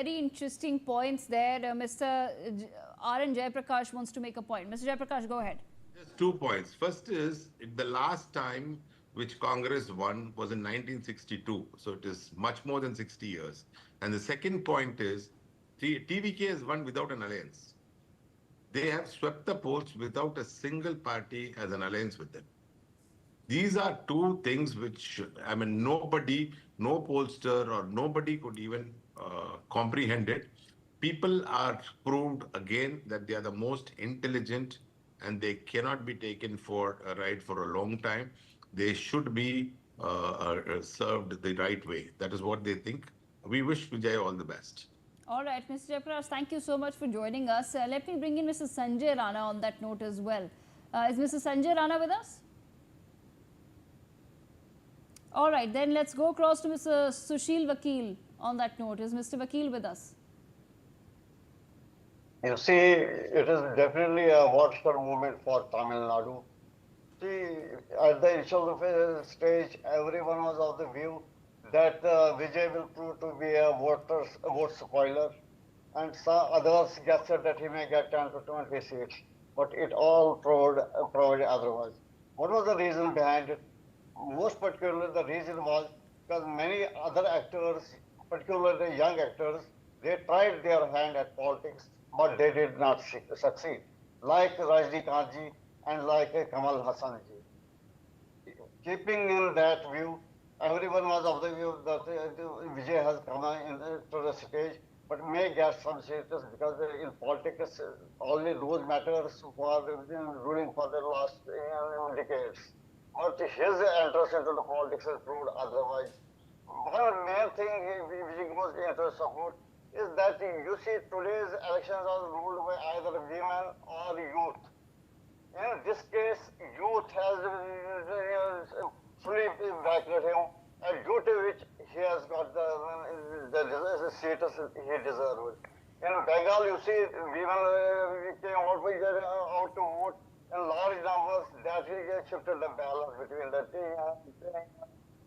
Very interesting points there. Mr. R.N. Jayaprakash wants to make a point. Mr. Jayaprakash, go ahead. Just 2 points. First is the last time which Congress won was in 1962. So it is much more than 60 years. And the second point is TVK has won without an alliance. They have swept the polls without a single party as an alliance with them. These are two things which, I mean, nobody, no pollster or nobody could even comprehend it. People are proved again that they are the most intelligent and they cannot be taken for a ride for a long time. They should be served the right way. That is what they think. We wish Vijay all the best. All right, Mr. Jayaprakash, thank you so much for joining us. Let me bring in Mr. Sanjay Rana on that note as well. Is Mr. Sanjay Rana with us? All right, then let's go across to Mr. Sushil Vakil on that note. Is Mr. Vakil with us? You see, it is definitely a watershed movement for Tamil Nadu. See, at the initial stage, everyone was of the view that Vijay will prove to be a vote spoiler, and some others guessed that he may get 10 to 20 seats, but it all proved otherwise. What was the reason behind it? Most particularly, the reason was because many other actors, particularly young actors, they tried their hand at politics, but they did not succeed, like Rajnikant ji and like Kamal Hassan ji. Keeping in that view, everyone was of the view that Vijay has come to the stage, but may get some seats because in politics, only those matters who are ruling for the last decades. But his interest into the politics has proved otherwise. One main thing which goes into support is that you see today's elections are ruled by either women or youth. In this case, youth has fully backed him, a duty which he has got the status he deserved. In Bengal, you see, women came out to vote in large numbers. That he shifted the balance between the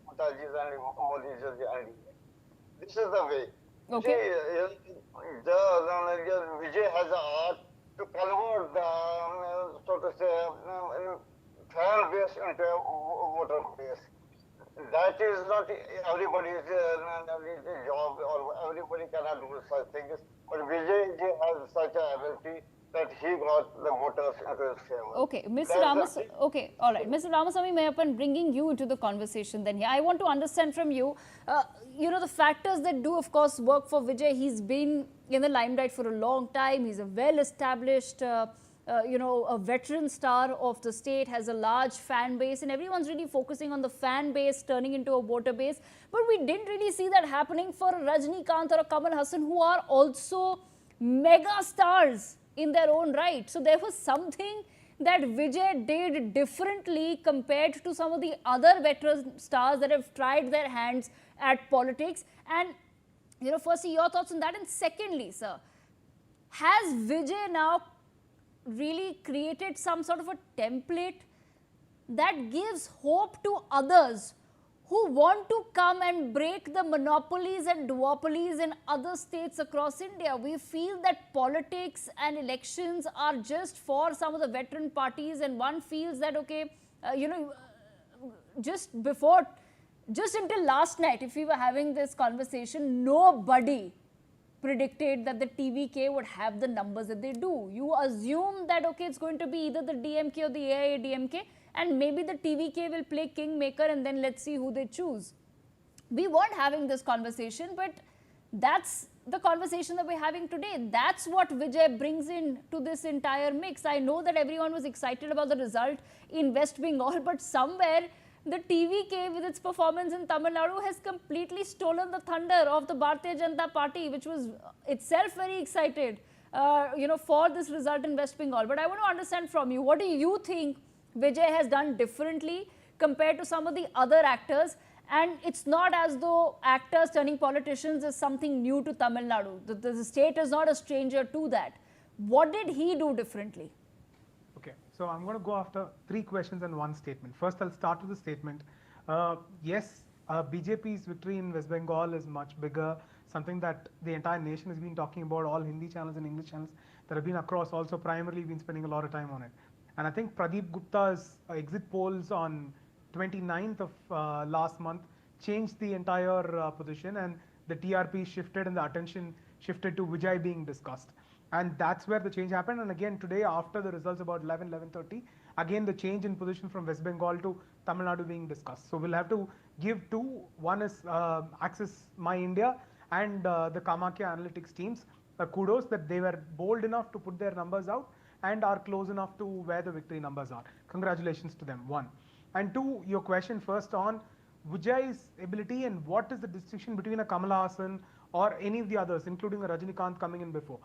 Mataji's and Modi's and this is the way. Okay. See, Vijay has an art to convert the, so to say, fan base into a voter base. That is not everybody's job, or everybody cannot do such things. But Vijay has such an ability that he got the voters into his favor. Okay, Mr. Ramaswamy. Okay, all right, Mr. Ramaswamy, may I bringing you into the conversation then here. I want to understand from you, the factors that do, of course, work for Vijay. He's been in the limelight for a long time. He's a well-established, a veteran star of the state, has a large fan base, and everyone's really focusing on the fan base turning into a voter base. But we didn't really see that happening for Rajnikant or Kamal Hassan, who are also mega stars in their own right. So there was something that Vijay did differently compared to some of the other veteran stars that have tried their hands at politics. And, firstly, your thoughts on that. And secondly, sir, has Vijay now really created some sort of a template that gives hope to others who want to come and break the monopolies and duopolies in other states across India? We feel that politics and elections are just for some of the veteran parties, and one feels that, okay, just until last night, if we were having this conversation, nobody predicted that the TVK would have the numbers that they do. You assume that, okay, it's going to be either the DMK or the AIADMK, and maybe the TVK will play kingmaker, and then let's see who they choose. We weren't having this conversation, but that's the conversation that we're having today. That's what Vijay brings in to this entire mix. I know that everyone was excited about the result in West Bengal, but somewhere the TVK with its performance in Tamil Nadu has completely stolen the thunder of the Bharatiya Janata Party, which was itself very excited, for this result in West Bengal. But I want to understand from you, what do you think Vijay has done differently compared to some of the other actors? And it's not as though actors turning politicians is something new to Tamil Nadu. The state is not a stranger to that. What did he do differently? Okay, so I'm going to go after 3 questions and 1 statement. First, I'll start with the statement. Yes, BJP's victory in West Bengal is much bigger. something that the entire nation has been talking about, all Hindi channels and English channels that have been across also primarily been spending a lot of time on it. And I think Pradeep Gupta's exit polls on 29th of last month changed the entire position, and the TRP shifted and the attention shifted to Vijay being discussed. And that's where the change happened. And again, today, after the results about 11:30, again, the change in position from West Bengal to Tamil Nadu being discussed. So we'll have to give two. One is Access My India and the Kamakya Analytics teams kudos that they were bold enough to put their numbers out and are close enough to where the victory numbers are. Congratulations to them, one. And two, your question first on Vijay's ability and what is the distinction between a Kamal Haasan or any of the others, including a Rajinikanth coming in before.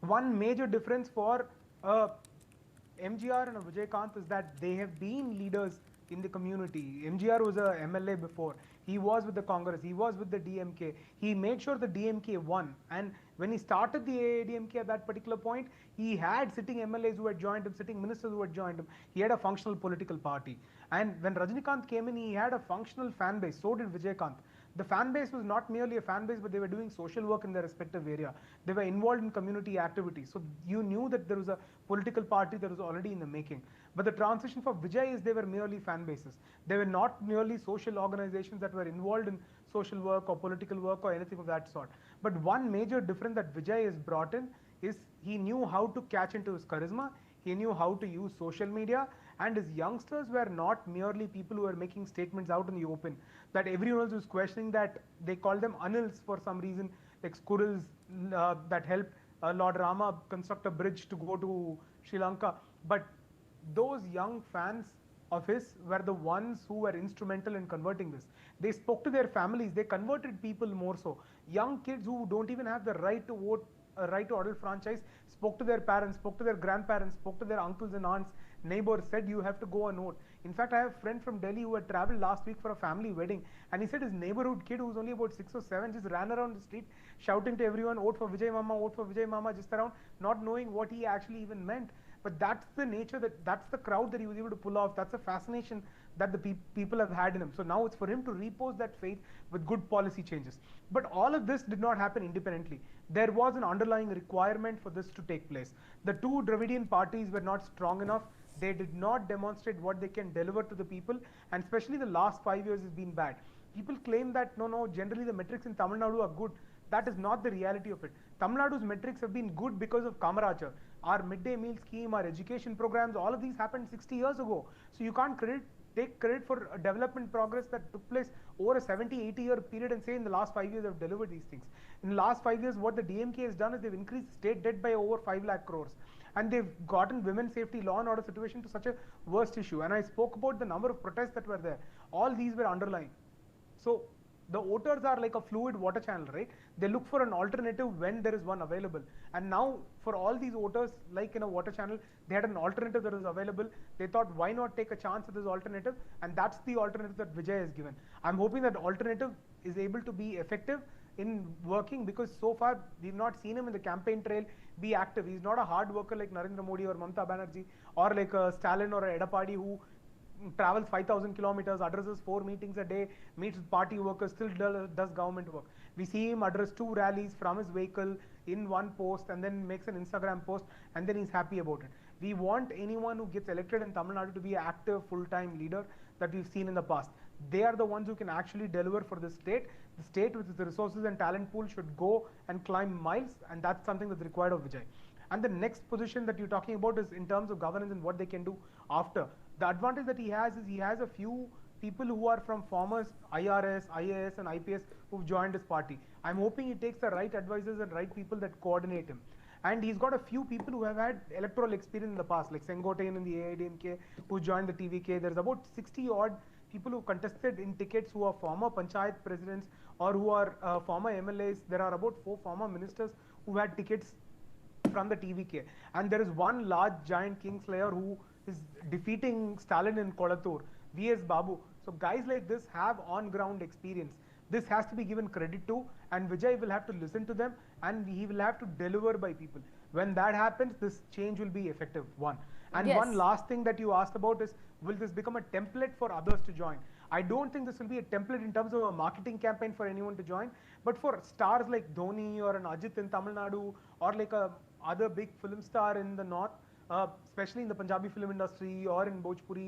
One major difference for MGR and Vijay Kant is that they have been leaders in the community. MGR was a MLA before. He was with the Congress. He was with the DMK. He made sure the DMK won. And when he started the AIDMK at that particular point, he had sitting MLAs who had joined him, sitting ministers who had joined him. He had a functional political party. And when Rajinikanth came in, he had a functional fan base. So did Vijay Kant. The fan base was not merely a fan base, but they were doing social work in their respective area. They were involved in community activities. So you knew that there was a political party that was already in the making. But the transition for Vijay is they were merely fan bases. They were not merely social organizations that were involved in social work or political work or anything of that sort. But one major difference that Vijay has brought in is he knew how to catch into his charisma. He knew how to use social media, and his youngsters were not merely people who were making statements out in the open. That everyone else was questioning that they called them Anils for some reason, like squirrels that helped Lord Rama construct a bridge to go to Sri Lanka. But those young fans of his were the ones who were instrumental in converting this. They spoke to their families. They converted people more so. Young kids who don't even have the right to vote, right to adult franchise, spoke to their parents, spoke to their grandparents, spoke to their uncles and aunts, neighbors, said you have to go and vote. In fact, I have a friend from Delhi who had traveled last week for a family wedding, and he said his neighborhood kid who was only about 6 or 7 just ran around the street shouting to everyone, vote for Vijay Mama, vote for Vijay Mama, just around, not knowing what he actually even meant. But that's the nature, that's the crowd that he was able to pull off. That's a fascination that the people have had in him. So now it's for him to repose that faith with good policy changes. But all of this did not happen independently. There was an underlying requirement for this to take place. The two Dravidian parties were not strong enough. They did not demonstrate what they can deliver to the people, and especially the last 5 years has been bad. People claim that no, generally the metrics in Tamil Nadu are good. That is not the reality of it. Tamil Nadu's metrics have been good because of Kamarachar. Our midday meal scheme, our education programs, all of these happened 60 years ago. So you can't take credit for a development progress that took place over a 70, 80 year period and say in the last 5 years have delivered these things. In the last 5 years, what the DMK has done is they've increased state debt by over 5 lakh crores. And they've gotten women's safety, law and order situation to such a worst issue. And I spoke about the number of protests that were there. All these were underlying. So the voters are like a fluid water channel, right? They look for an alternative when there is one available. And now for all these voters, like in a water channel, they had an alternative that was available. They thought, why not take a chance at this alternative? And that's the alternative that Vijay has given. I'm hoping that alternative is able to be effective in working, because so far we've not seen him in the campaign trail be active. He's not a hard worker like Narendra Modi or Mamata Banerjee or like a Stalin or a Edapadi who travels 5,000 kilometers, addresses 4 meetings a day, meets with party workers, still does government work. We see him address 2 rallies from his vehicle in one post and then makes an Instagram post and then he's happy about it. We want anyone who gets elected in Tamil Nadu to be an active, full-time leader that we've seen in the past. They are the ones who can actually deliver for the state. The state with its resources and talent pool should go and climb miles, and that's something that's required of Vijay. And the next position that you're talking about is in terms of governance and what they can do after. The advantage that he has is he has a few people who are from former IRS, IAS and IPS who've joined his party. I'm hoping he takes the right advisors and right people that coordinate him. And he's got a few people who have had electoral experience in the past, like Sengotain in the AIDMK, who joined the TVK. There's about 60 odd people who contested in tickets who are former Panchayat presidents or who are former MLAs. There are about 4 former ministers who had tickets from the TVK. And there is one large giant kingslayer who is defeating Stalin in Kolathur, V.S. Babu. So guys like this have on-ground experience. This has to be given credit to, and Vijay will have to listen to them, and he will have to deliver by people. When that happens, this change will be effective, one. And Yes. one last thing that you asked about is, will this become a template for others to join? I don't think this will be a template in terms of a marketing campaign for anyone to join. But for stars like Dhoni or an Ajit in Tamil Nadu, or like a other big film star in the north, especially in the Punjabi film industry or in Bhojpuri,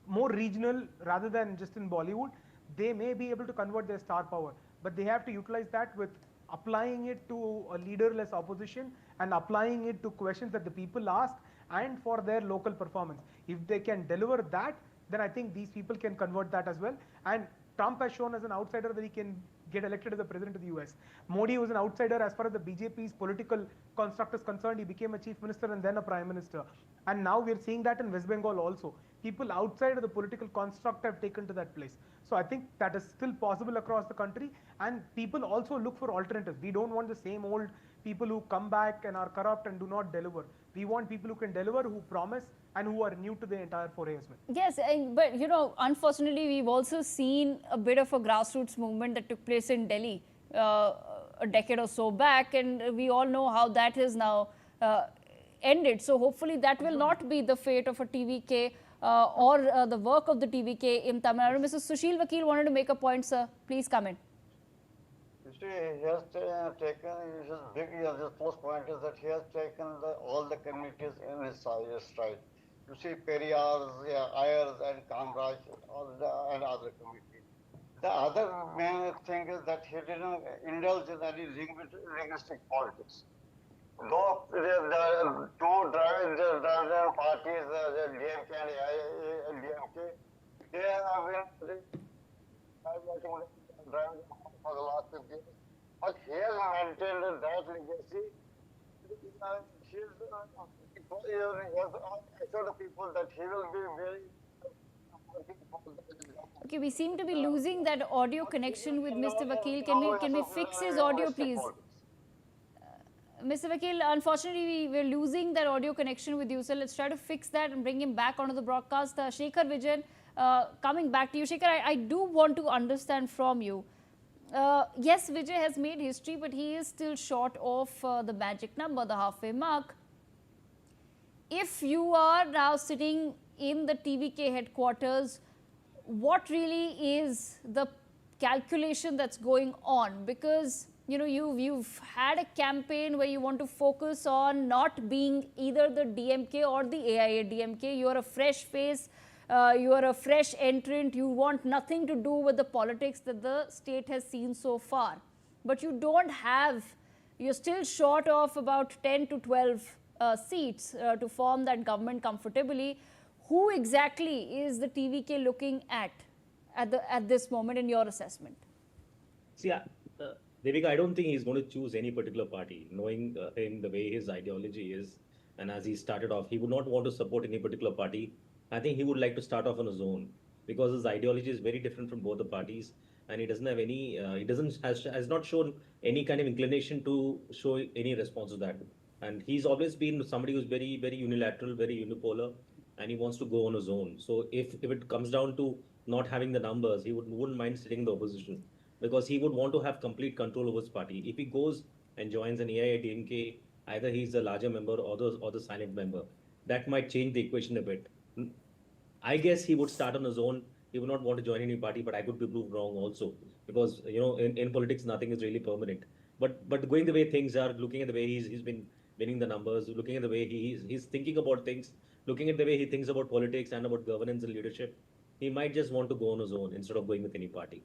more regional rather than just in Bollywood, they may be able to convert their star power. But they have to utilize that with applying it to a leaderless opposition and applying it to questions that the people ask and for their local performance. If they can deliver that, then I think these people can convert that as well. And Trump has shown as an outsider that he can get elected as the president of the US. Modi was an outsider as far as the BJP's political construct is concerned. He became a chief minister and then a prime minister. And now we're seeing that in West Bengal also. People outside of the political construct have taken to that place. So I think that is still possible across the country. And people also look for alternatives. We don't want the same old people who come back and are corrupt and do not deliver. We want people who can deliver, who promise, and who are new to the entire foray as well. Yes, but unfortunately, we've also seen a bit of a grassroots movement that took place in Delhi a decade or so back, and we all know how that is now ended. So hopefully that will not be the fate of a TVK or the work of the TVK in Tamil Nadu. Mr. Sushil Vakil wanted to make a point, sir. Please come in. You see, he has taken his first point is that he has taken all the communities in his stride. You see, Periyars, Ayers, and Kamraj, and other communities. The other main thing is that he didn't indulge in any linguistic politics. Though the two driving parties, the DMK and DMK, they have been driving for the last 50 years. But he has maintained that legacy. He has assured the people that he will be very. Okay, we seem to be losing that audio connection with Mr. Vakil. Can we fix his audio, please? Mr. Vakil, unfortunately, we're losing that audio connection with you. So let's try to fix that and bring him back onto the broadcast. Shekhar Vijay, coming back to you. Shekhar, I do want to understand from you. Yes, Vijay has made history, but he is still short of the magic number, the halfway mark. If you are now sitting in the TVK headquarters, what really is the calculation that's going on? Because you've had a campaign where you want to focus on not being either the DMK or the AIA-DMK. You're a fresh face. You are a fresh entrant. You want nothing to do with the politics that the state has seen so far. But you're still short of about 10 to 12 seats to form that government comfortably. Who exactly is the TVK looking at this moment in your assessment? See, Devika, I don't think he's going to choose any particular party, knowing him the way his ideology is. And as he started off, he would not want to support any particular party. I think he would like to start off on his own because his ideology is very different from both the parties. And he doesn't have any, has not shown any kind of inclination to show any response to that. And he's always been somebody who's very, very unilateral, very unipolar, and he wants to go on his own. So if it comes down to not having the numbers, he wouldn't mind sitting in the opposition because he would want to have complete control over his party. If he goes and joins an AIA-DMK, either he's the larger member or the silent member. That might change the equation a bit. I guess he would start on his own. He would not want to join any party, but I could be proved wrong also because in politics nothing is really permanent. But going the way things are, looking at the way he's been winning the numbers, looking at the way he's thinking about things, looking at the way he thinks about politics and about governance and leadership, he might just want to go on his own instead of going with any party.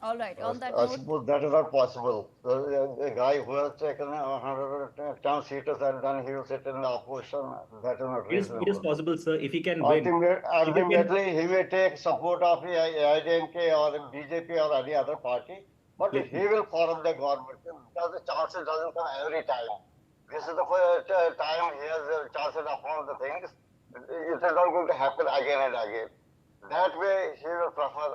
All right, on that I note, suppose that is not possible. The guy who has taken 110 seats and then he will sit in the opposition, that is not reasonable. It is possible, sir, if he can Ultimately, he may take support of the IDMK or BJP or any other party, but he will form the government. Because the chances doesn't come every time. This is the first time he has chances of all the things. It is not going to happen again and again. That way, he will prefer.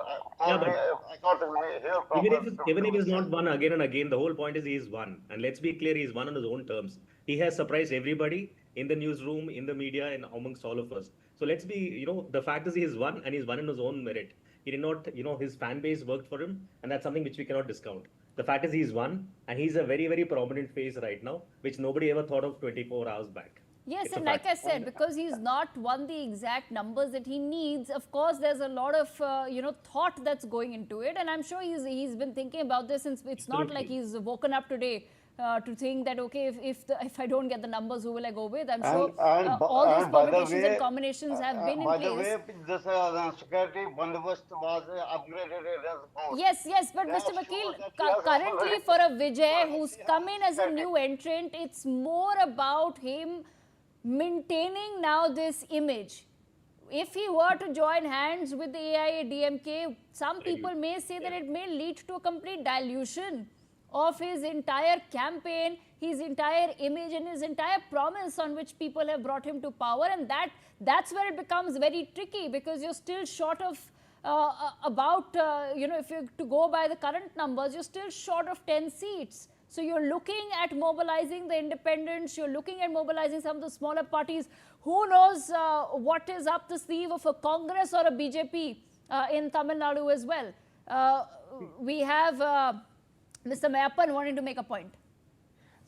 Even if he's not won again and again, the whole point is he is won. And let's be clear, he's won on his own terms. He has surprised everybody in the newsroom, in the media, and amongst all of us. So let's be, the fact is he has won, and he's won in his own merit. He did not, his fan base worked for him, and that's something which we cannot discount. The fact is he's won, and he's a very, very prominent face right now, which nobody ever thought of 24 hours back. Yes, It's a and like fact. I said, because he's not won the exact numbers that he needs, of course, there's a lot of thought that's going into it, and I'm sure he's been thinking about this since it's not like Absolutely. he's woken up today to think that okay, if I don't get the numbers, who will I go with? I'm sure all those And by the permutations and way, combinations have been in place. this security bandobast was upgraded as force. Yes, yes, but That Mr. shows Vakil, that he has currently already for a Vijay who's he come has in as a security. new entrant, it's more about him maintaining now this image. If he were to join hands with the AIADMK, some people may say that it may lead to a complete dilution of his entire campaign, his entire image, and his entire promise on which people have brought him to power. And that's where it becomes very tricky, because you're still short of if you to go by the current numbers, you're still short of 10 seats. So you're looking at mobilizing the independents, you're looking at mobilizing some of the smaller parties. Who knows what is up the sleeve of a Congress or a BJP in Tamil Nadu as well. We have Mr. Mayappan wanting to make a point.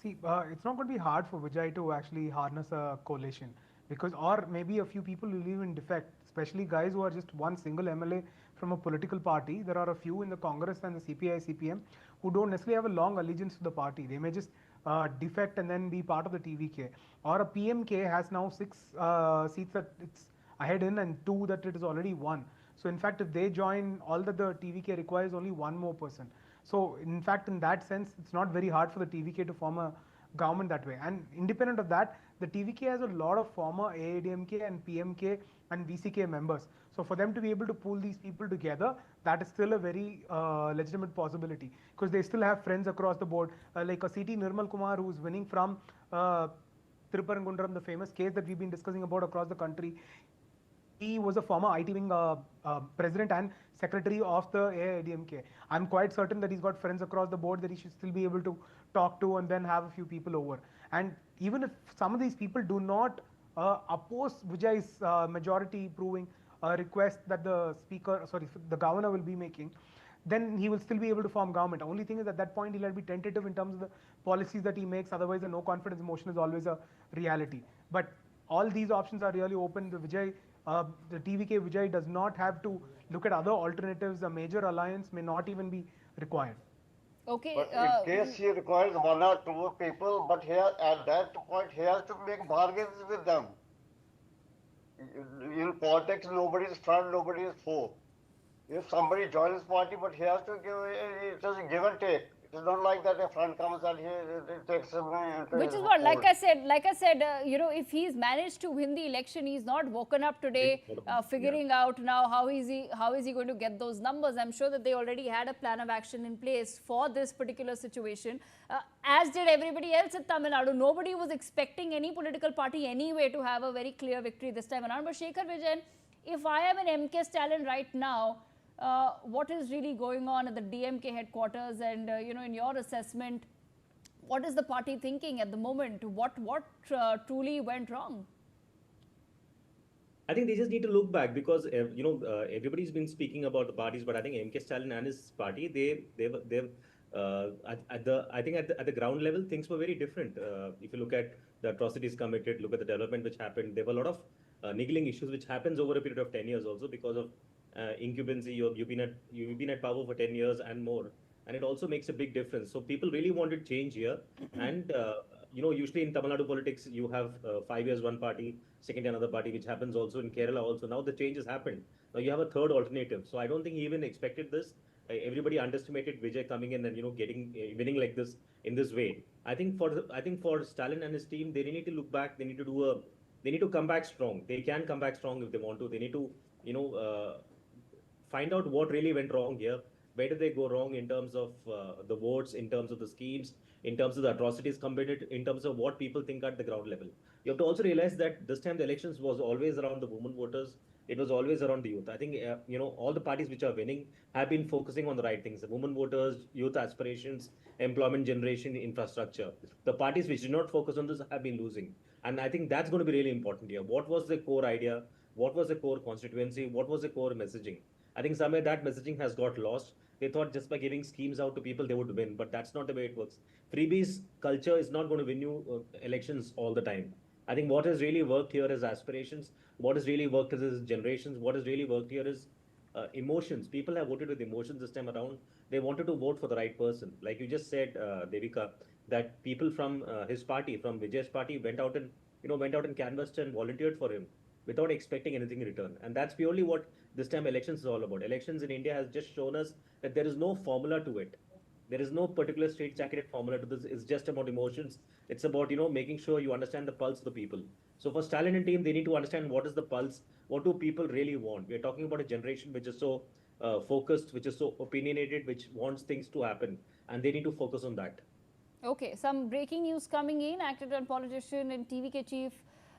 See, it's not going to be hard for Vijay to actually harness a coalition, because, or maybe a few people will even defect, especially guys who are just one single MLA from a political party. There are a few in the Congress and the CPI, CPM who don't necessarily have a long allegiance to the party. They may just defect and then be part of the TVK. Or a PMK has now 6 seats that it's ahead in and 2 that it is already won. So in fact, if they join, all that the TVK requires only one more person. So in fact, in that sense, it's not very hard for the TVK to form a government that way. And independent of that, the TVK has a lot of former AIDMK and PMK and VCK members. So for them to be able to pull these people together, that is still a very legitimate possibility, because they still have friends across the board, like a CT Nirmal Kumar, who is winning from Thiruparangundaram, the famous case that we've been discussing about across the country. He was a former IT wing president and secretary of the AIDMK. I'm quite certain that he's got friends across the board that he should still be able to talk to and then have a few people over. And even if some of these people do not oppose Vijay's majority proving request that the governor will be making, then he will still be able to form government. Only thing is, at that point, he'll have to be tentative in terms of the policies that he makes. Otherwise, the no confidence motion is always a reality. But all these options are really open. The TVK Vijay does not have to look at other alternatives. A major alliance may not even be required. Okay. But in case he requires 1 or 2 people, but here at that point he has to make bargains with them. In politics, nobody is friend, nobody is foe. If somebody joins party, but he has to give, it is a give and take. It is not like that a friend comes and he takes him into Which his is what, fold. like I said, if he's managed to win the election, he's not woken up today figuring out now how is he going to get those numbers. I'm sure that they already had a plan of action in place for this particular situation, as did everybody else in Tamil Nadu. Nobody was expecting any political party anyway to have a very clear victory this time around. But Shekhar Vijayan, if I am an MK Stalin right now, what is really going on at the DMK headquarters, and in your assessment, what is the party thinking at the moment? What truly went wrong? I think they just need to look back, because everybody's been speaking about the parties, but I think MK Stalin and his party, they've at the ground level, things were very different. If you look at the atrocities committed, look at the development which happened, there were a lot of niggling issues which happens over a period of 10 years also, because of incumbency. You've been at power for 10 years and more, and it also makes a big difference. So people really wanted change here, and usually in Tamil Nadu politics, you have 5 years one party, second another party, which happens also in Kerala also. Now the change has happened. Now you have a third alternative. So I don't think he even expected this. Everybody underestimated Vijay coming in and getting winning like this in this way. I think for Stalin and his team, they need to look back. They need to come back strong. They can come back strong if they want to. They need to find out what really went wrong here. Where did they go wrong in terms of the votes, in terms of the schemes, in terms of the atrocities committed, in terms of what people think at the ground level? You have to also realize that this time the elections was always around the women voters. It was always around the youth. I think all the parties which are winning have been focusing on the right things: the women voters, youth aspirations, employment generation, infrastructure. The parties which did not focus on this have been losing, and I think that's going to be really important here. What was the core idea? What was the core constituency? What was the core messaging? I think somewhere that messaging has got lost. They thought just by giving schemes out to people they would win, but that's not the way it works. Freebies culture is not going to win you elections all the time. I think what has really worked here is aspirations. What has really worked is generations. What has really worked here is emotions. People have voted with emotions this time around. They wanted to vote for the right person. Like you just said, Devika, that people from his party, from Vijay's party, went out and canvassed and volunteered for him without expecting anything in return. And that's purely what this time elections is all about. Elections in India has just shown us that there is no formula to it. There is no particular straight-jacketed formula to this. It's just about emotions. It's about making sure you understand the pulse of the people. So for Stalin and team, they need to understand what is the pulse. What do people really want? We are talking about a generation which is so focused, which is so opinionated, which wants things to happen, and they need to focus on that. Okay, some breaking news coming in. Actor and politician and TVK chief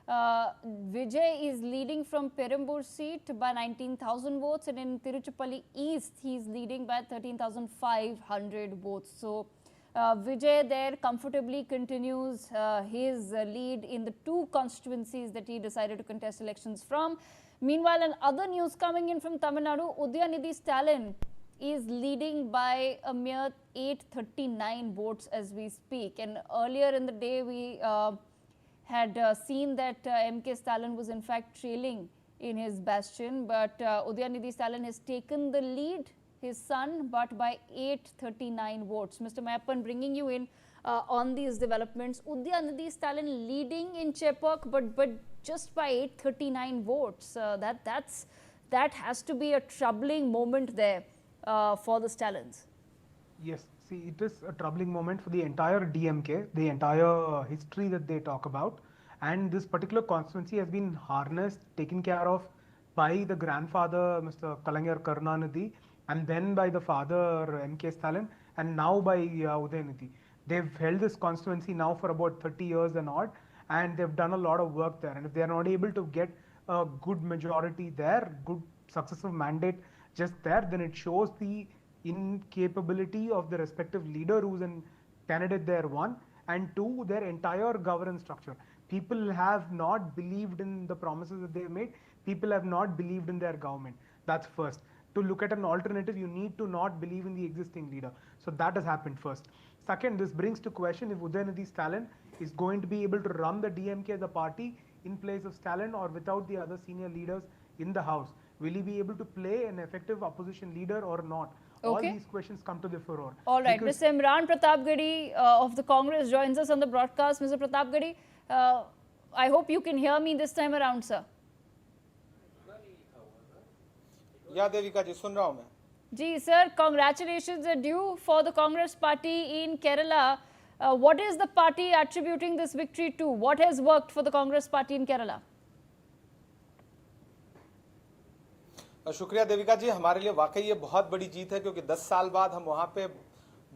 Vijay is leading from Perambur seat by 19,000 votes, and in Tiruchirappalli East, he is leading by 13,500 votes. So, Vijay there comfortably continues his lead in the two constituencies that he decided to contest elections from. Meanwhile, in other news coming in from Tamil Nadu, Udayanithi Stalin is leading by a mere 839 votes as we speak. And earlier in the day, we had seen that MK Stalin was in fact trailing in his bastion, but Udayanithi Stalin has taken the lead, his son, but by 839 votes. Mr. Mayappan, bringing you in on these developments. Udayanithi Stalin leading in Chepauk, but just by 839 votes. That has to be a troubling moment there for the Stalins. Yes, see, it is a troubling moment for the entire DMK, the entire history that they talk about. And this particular constituency has been harnessed, taken care of by the grandfather, Mr. Kalainar Karunanidhi, and then by the father, MK Stalin, and now by Udayanithi. They've held this constituency now for about 30 years and odd, and they've done a lot of work there. And if they are not able to get a good majority there, good successive mandate just there, then it shows the incapability of the respective leader who's a candidate there, one, and two, their entire governance structure. People have not believed in the promises that they've made. People have not believed in their government. That's first. To look at an alternative, you need to not believe in the existing leader. So that has happened first. Second, this brings to question if Udayanithi Stalin is going to be able to run the DMK as a party in place of Stalin or without the other senior leaders in the house. Will he be able to play an effective opposition leader or not? Okay. All these questions come to the furore. All right, Mr. Imran Pratapgadi of the Congress joins us on the broadcast. Mr. Pratapgadi, I hope you can hear me this time around, sir. या देविका जी सुन रहा हूं मैं जी sir, congratulations are due for the Congress party in Kerala. What is the party attributing this victory to? What has worked for the Congress party in Kerala? शुक्रिया देविका जी, हमारे लिए वाकई ये बहुत बड़ी जीत है क्योंकि 10 साल बाद हम वहां पे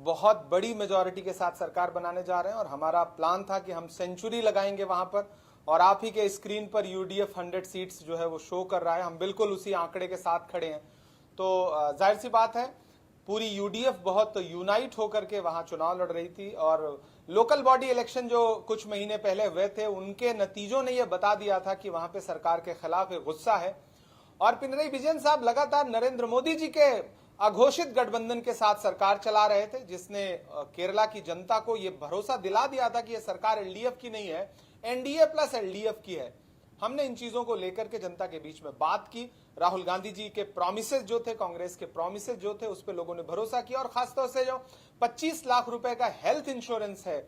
बहुत बड़ी मेजॉरिटी के साथ सरकार बनाने जा रहे हैं और हमारा प्लान था कि हम सेंचुरी लगाएंगे वहां पर और आप ही के स्क्रीन पर यूडीएफ 100 सीट्स जो है वो शो कर रहा है। हम बिल्कुल उसी आंकड़े के साथ खड़े हैं। तो जाहिर सी बात है, पूरी यूडीएफ बहुत यूनाइट होकर के वहां चुनाव लड़ रही थी और लोकल बॉडी इलेक्शन जो कुछ महीने पहले हुए थे उनके नतीजों ने यह बता दिया था कि वहां पे सरकार के खिलाफ एक गुस्सा है और पिनरई विजयन साहब लगातार नरेंद्र मोदी जी के अघोषित गठबंधन के साथ सरकार चला रहे थे, जिसने केरला की जनता को यह भरोसा दिला दिया था कि यह सरकार एलडीएफ की नहीं है, एनडीए प्लस एलडीएफ की है। हमने इन चीजों को लेकर के जनता के बीच में बात की। राहुल गांधी जी के प्रॉमिसेस जो थे, कांग्रेस के प्रॉमिसेस जो थे, उस पर लोगों ने भरोसा किया और खासतौर से जो 25 लाख रुपए का हेल्थ इंश्योरेंस है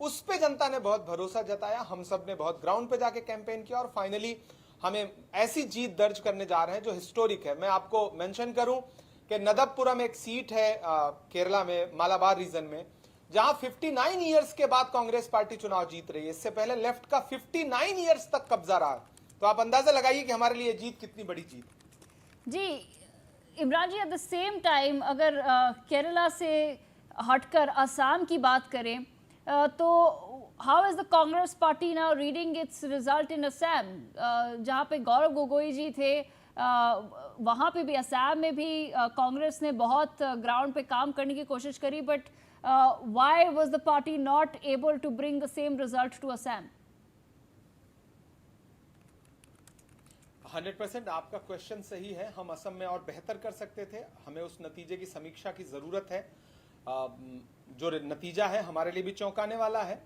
उस पे जनता ने बहुत भरोसा जताया। हम सब ने बहुत ग्राउंड पे जाके कैंपेन किया और फाइनली हमें ऐसी जीत दर्ज करने जा रहे हैं जो हिस्टोरिक है। मैं आपको मेंशन करूं कि नदबपुरम एक सीट है केरला में, मालाबार रीजन में, जहां 59 इयर्स के बाद कांग्रेस पार्टी चुनाव जीत रही है। इससे पहले लेफ्ट का 59 इयर्स तक कब्जा रहा। तो आप अंदाजा लगाइए कि हमारे लिए जीत कितनी बड़ी जीत। जी इमरान जी, एट द सेम टाइम अगर केरला से हटकर असम की बात करें तो how is the Congress party now reading it's result in Assam, जहाँ पे गौरव गोगोई जी थे, वहाँ पे भी असम में भी कांग्रेस ने बहुत ग्राउंड पे काम करने की कोशिश करी, but why was the party not able to bring the same result to Assam? 100% आपका क्वेश्चन सही है। हम असम में और बेहतर कर सकते थे। हमें उस नतीजे की समीक्षा की जरूरत है। जो नतीजा है हमारे लिए भी चौंकाने वाला है।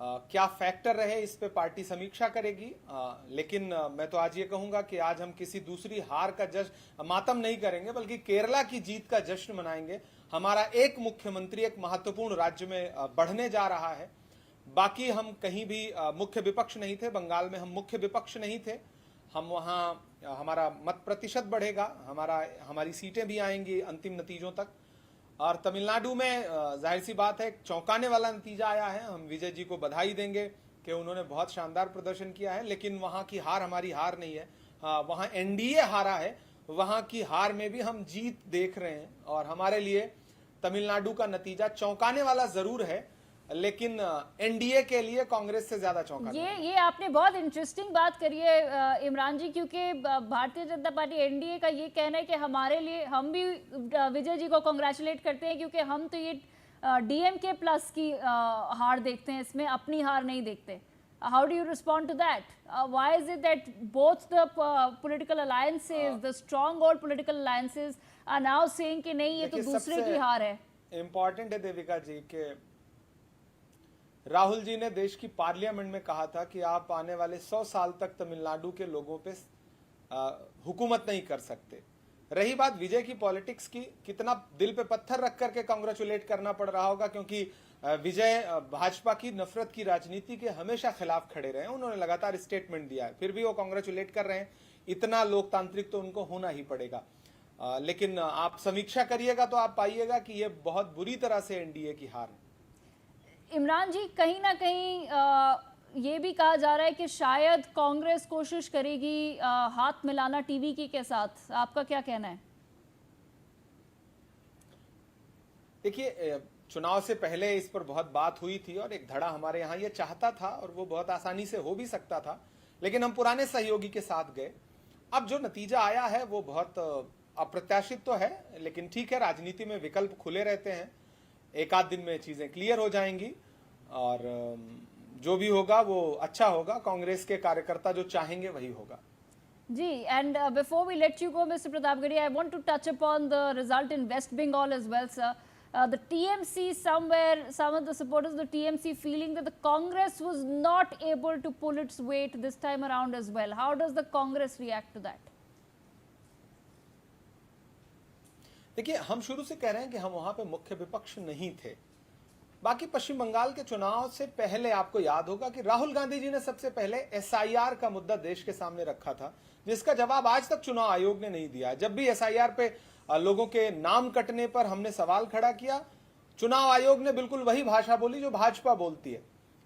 क्या फैक्टर रहे इस पे पार्टी समीक्षा करेगी। लेकिन मैं तो आज ये कहूंगा कि आज हम किसी दूसरी हार का जश्न मातम नहीं करेंगे, बल्कि केरला की जीत का जश्न मनाएंगे। हमारा एक मुख्यमंत्री एक महत्वपूर्ण राज्य में बढ़ने जा रहा है। बाकी हम कहीं भी मुख्य विपक्ष नहीं थे, बंगाल में हम मुख्य विपक्ष नहीं थे। हम वहां हमारा मत प्रतिशत बढ़ेगा, हमारी सीटें भी आएंगी अंतिम नतीजों तक। और तमिलनाडु में जाहिर सी बात है, एक चौंकाने वाला नतीजा आया है। हम विजय जी को बधाई देंगे कि उन्होंने बहुत शानदार प्रदर्शन किया है, लेकिन वहां की हार हमारी हार नहीं है। वहां एनडीए हारा है, वहां की हार में भी हम जीत देख रहे हैं। और हमारे लिए तमिलनाडु का नतीजा चौंकाने वाला जरूर है, लेकिन एनडीए के लिए कांग्रेस से ज्यादा चौंकाने ये आपने बहुत इंटरेस्टिंग बात करी है इमरान जी, क्योंकि भारतीय जनता पार्टी एनडीए का ये कहना है कि हमारे लिए, हम भी विजय जी को कांग्रेचुलेट करते हैं, क्योंकि हम तो ये डीएमके प्लस की हार देखते हैं, इसमें अपनी हार नहीं देखते। How do you respond to that? Why is it that both the political alliances, the strong और political alliances are now saying कि नहीं, ये तो दूसरे की हार है? इंपॉर्टेंट है देविका जी के राहुल जी ने देश की पार्लियामेंट में कहा था कि आप आने वाले 100 साल तक तमिलनाडु के लोगों पे हुकूमत नहीं कर सकते। रही बात विजय की पॉलिटिक्स की, कितना दिल पे पत्थर रख करके कांग्रेचुलेट करना पड़ रहा होगा, क्योंकि विजय भाजपा की नफरत की राजनीति के हमेशा खिलाफ खड़े रहे। उन्होंने लगातार स्टेटमेंट दिया है, फिर भी वो कांग्रेचुलेट कर रहे हैं। इतना लोकतांत्रिक तो उनको होना ही पड़ेगा। लेकिन आप समीक्षा करिएगा तो आप पाइएगा कि ये बहुत बुरी तरह से एनडीए की हार है। इमरान जी, कहीं ना कहीं ये भी कहा जा रहा है कि शायद कांग्रेस कोशिश करेगी हाथ मिलाना टीवीके के साथ। आपका क्या कहना है? देखिए, चुनाव से पहले इस पर बहुत बात हुई थी और एक धड़ा हमारे यहाँ ये चाहता था, और वो बहुत आसानी से हो भी सकता था, लेकिन हम पुराने सहयोगी के साथ गए। अब जो नतीजा आया है वो बहुत अप्रत्याशित तो है, लेकिन ठीक है, राजनीति में विकल्प खुले रहते हैं। एक आध दिन में चीजें क्लियर हो जाएंगी और जो भी होगा वो अच्छा होगा। कांग्रेस के कार्यकर्ता जो चाहेंगे वही होगा। जी, and before we let you go mister Pratapgarhi, I want to touch upon the result in West Bengal as well sir. The TMC, somewhere, some of the supporters of the TMC feeling that the Congress was not able to pull its weight this time around as well. How does the Congress react to that? देखिए, हम शुरू से कह रहे हैं कि हम वहां पे मुख्य विपक्ष नहीं थे। बाकी पश्चिम बंगाल के चुनाव से पहले आपको याद होगा कि राहुल गांधी जी ने सबसे पहले एसआईआर का मुद्दा देश के सामने रखा था, जिसका जवाब आज तक चुनाव आयोग ने नहीं दिया। जब भी एसआईआर पे लोगों के नाम कटने पर हमने सवाल खड़ा किया, चुनाव आयोग ने बिल्कुल वही भाषा बोली जो भाजपा बोलती है।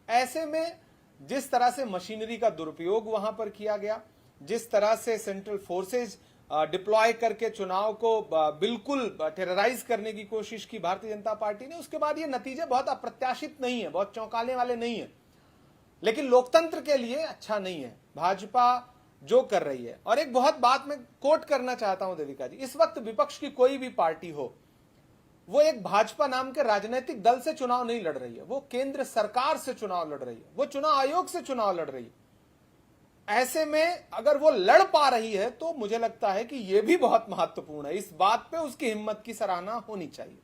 ऐसे में जिस तरह से मशीनरी का दुरुपयोग वहां पर किया गया, जिस तरह से सेंट्रल फोर्सेज डिप्लॉय करके चुनाव को बिल्कुल टेरराइज करने की कोशिश की भारतीय जनता पार्टी ने, उसके बाद ये नतीजे बहुत अप्रत्याशित नहीं है, बहुत चौंकाने वाले नहीं है, लेकिन लोकतंत्र के लिए अच्छा नहीं है भाजपा जो कर रही है। और एक बहुत बात मैं कोट करना चाहता हूं देविका जी, इस वक्त विपक्ष की कोई भी पार्टी हो, वो एक भाजपा नाम के राजनीतिक दल से चुनाव नहीं लड़ रही है, वो केंद्र सरकार से चुनाव लड़ रही है, वो चुनाव आयोग से चुनाव लड़ रही है। ऐसे में अगर वो लड़ पा रही है तो मुझे लगता है कि यह भी बहुत महत्वपूर्ण है। इस बात पे उसकी हिम्मत की सराहना होनी चाहिए।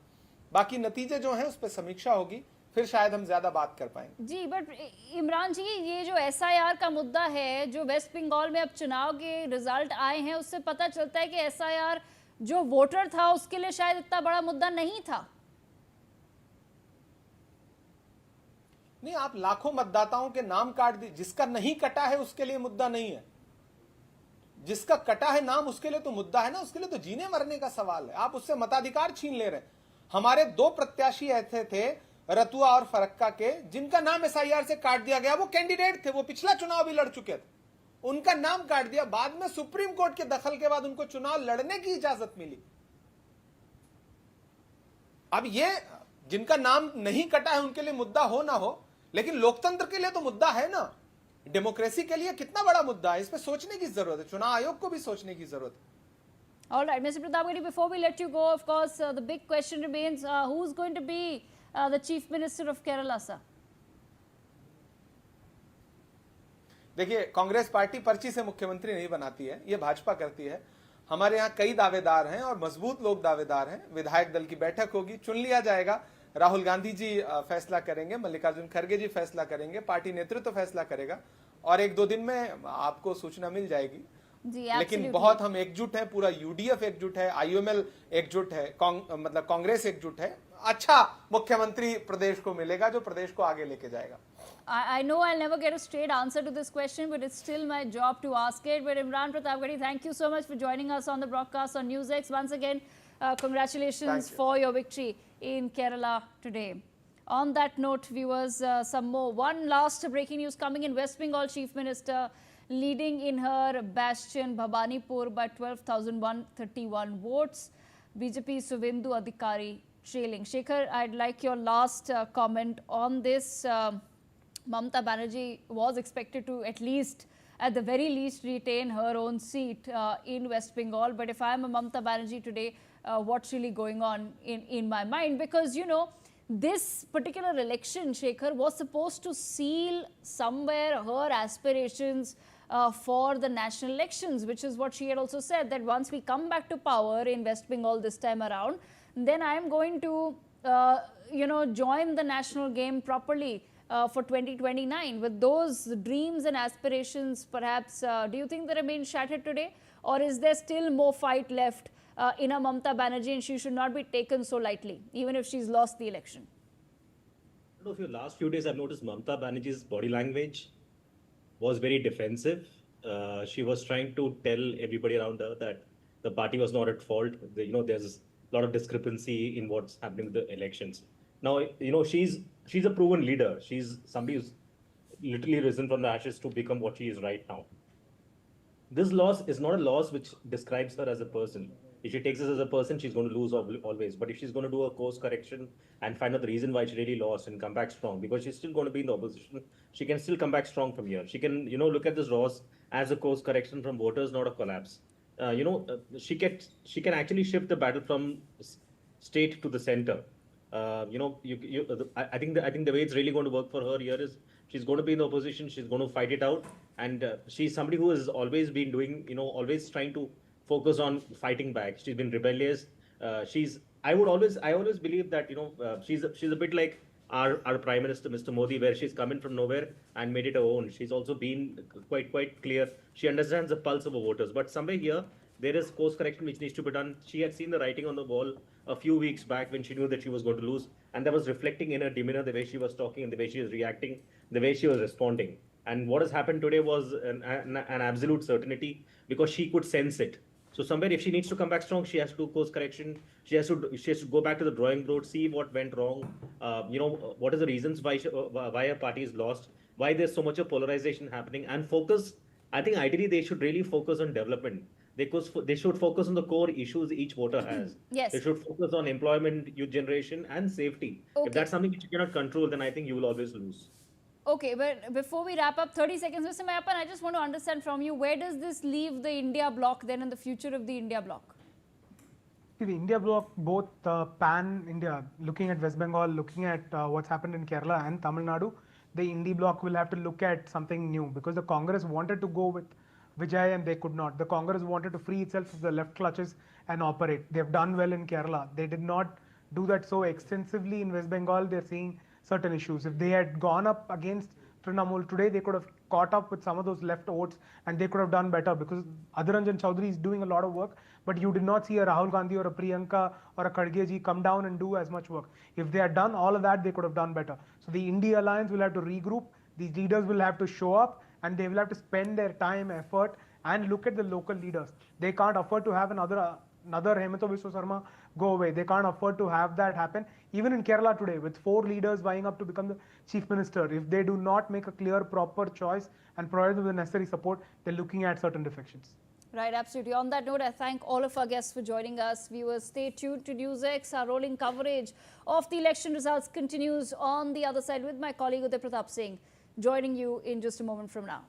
बाकी नतीजे जो हैं उस पर समीक्षा होगी, फिर शायद हम ज्यादा बात कर पाएंगे। जी, बट इमरान जी, ये जो एसआईआर का मुद्दा है, जो वेस्ट बंगाल में अब चुनाव के रिजल्ट आए हैं, उससे पता चलता है कि एसआईआर जो वोटर था उसके लिए शायद इतना बड़ा मुद्दा नहीं था। नहीं, आप लाखों मतदाताओं के नाम काट दी, जिसका नहीं कटा है उसके लिए मुद्दा नहीं है, जिसका कटा है नाम उसके लिए तो मुद्दा है ना, उसके लिए तो जीने मरने का सवाल है। आप उससे मताधिकार छीन ले रहे हैं। हमारे 2 प्रत्याशी ऐसे थे रतुआ और फरक्का के, जिनका नाम एसआईआर से काट दिया गया। वो कैंडिडेट थे, वो पिछला चुनाव भी लड़ चुके थे, उनका नाम काट दिया। बाद में सुप्रीम कोर्ट के दखल के बाद उनको चुनाव लड़ने की इजाजत मिली। अब ये जिनका नाम नहीं कटा है उनके लिए मुद्दा हो ना हो, लेकिन लोकतंत्र के लिए तो मुद्दा है ना, डेमोक्रेसी के लिए कितना बड़ा मुद्दा है, इस पे सोचने की जरूरत है, चुनाव आयोग को भी सोचने की जरूरत है। All right, Mr. Pratapgadi, before we let you go, of course, the big question remains, who's going to be the Chief Minister of Kerala, sir? देखिए, कांग्रेस पार्टी पर्ची से मुख्यमंत्री नहीं बनाती है, ये भाजपा करती है। हमारे यहाँ कई दावेदार हैं और मजबूत लोग दावेदार हैं। विधायक दल की बैठक होगी, चुन लिया जाएगा। राहुल गांधी जी फैसला करेंगे, मल्लिकार्जुन खड़गे जी फैसला करेंगे, पार्टी नेतृत्व फैसला करेगा और 1-2 दिन में आपको सूचना मिल जाएगी। जी, लेकिन बहुत हम एकजुट हैं, पूरा यूडीएफ एकजुट है, आईयूएमएल एकजुट है, मतलब कांग्रेस एकजुट है। अच्छा मुख्यमंत्री प्रदेश को मिलेगा जो प्रदेश को आगे लेके जाएगा। I know I'll never get a straight answer to this question, but it's still my job to ask it. But Imran Pratapgarhi, thank you so much for joining us on the broadcast on Newsx. Once again, congratulations for your victory in Kerala today. On that note, viewers, some more. One last breaking news coming in. West Bengal Chief Minister leading in her bastion Bhabanipur by 12,131 votes. BJP Suvendu Adhikari trailing. Shekhar, I'd like your last comment on this. Mamata Banerjee was expected to at the very least, retain her own seat in West Bengal. But if I am a Mamata Banerjee today, what's really going on in my mind? Because, you know, this particular election, Shekhar, was supposed to seal somewhere her aspirations for the national elections, which is what she had also said, that once we come back to power in West Bengal this time around, then I am going to, join the national game properly. For 2029, with those dreams and aspirations, perhaps, do you think they remain shattered today? Or is there still more fight left in a Mamata Banerjee and she should not be taken so lightly, even if she's lost the election? I don't know if your last few days I've noticed Mamata Banerjee's body language was very defensive. She was trying to tell everybody around her that the party was not at fault. There's a lot of discrepancy in what's happening with the elections. Now, she's a proven leader. She's somebody who's literally risen from the ashes to become what she is right now. This loss is not a loss which describes her as a person. If she takes us as a person, she's going to lose always. But if she's going to do a course correction and find out the reason why she really lost and come back strong, because she's still going to be in the opposition, she can still come back strong from here. She can, look at this loss as a course correction from voters, not a collapse. She can actually shift the battle from state to the center. I think the way it's really going to work for her here is she's going to be in the opposition. She's going to fight it out, and she's somebody who has always been doing, always trying to focus on fighting back. She's been rebellious. I always believe that she's a bit like our Prime Minister, Mr. Modi, where she's come in from nowhere and made it her own. She's also been quite clear. She understands the pulse of her voters, but somewhere here there is course correction which needs to be done. She had seen the writing on the wall a few weeks back when she knew that she was going to lose, and that was reflecting in her demeanor, the way she was talking and the way she was reacting, the way she was responding. And what has happened today was an absolute certainty, because she could sense it. So somewhere, if she needs to come back strong, she has to do course correction. She has to go back to the drawing board, see what went wrong. What are the reasons why a party is lost, why there's so much of polarization happening, and focus. I think ideally they should really focus on development. They should focus on the core issues each voter has. Yes. They should focus on employment, youth generation, and safety. Okay. If that's something which you cannot control, then I think you will always lose. Okay, but before we wrap up, 30 seconds, Mr. Mayappan, I just want to understand from you, where does this leave the India bloc then and the future of the India bloc? See, the India bloc, both pan-India, looking at West Bengal, looking at what's happened in Kerala and Tamil Nadu, the India bloc will have to look at something new, because the Congress wanted to go with Vijay and they could not. The Congress wanted to free itself of the left clutches and operate. They've done well in Kerala. They did not do that so extensively in West Bengal. They're seeing certain issues. If they had gone up against Trinamool today, they could have caught up with some of those left votes and they could have done better, because Adhiranjan Chaudhary is doing a lot of work, but you did not see a Rahul Gandhi or a Priyanka or a Khadge ji come down and do as much work. If they had done all of that, they could have done better. So the India Alliance will have to regroup. These leaders will have to show up, and they will have to spend their time, effort, and look at the local leaders. They can't afford to have another Hemanta Biswa Sarma go away. They can't afford to have that happen. Even in Kerala today, with 4 leaders vying up to become the chief minister, if they do not make a clear, proper choice and provide them the necessary support, they're looking at certain defections. Right, absolutely. On that note, I thank all of our guests for joining us. Viewers, stay tuned to Newsx. Our rolling coverage of the election results continues on the other side with my colleague Uday Pratap Singh, joining you in just a moment from now.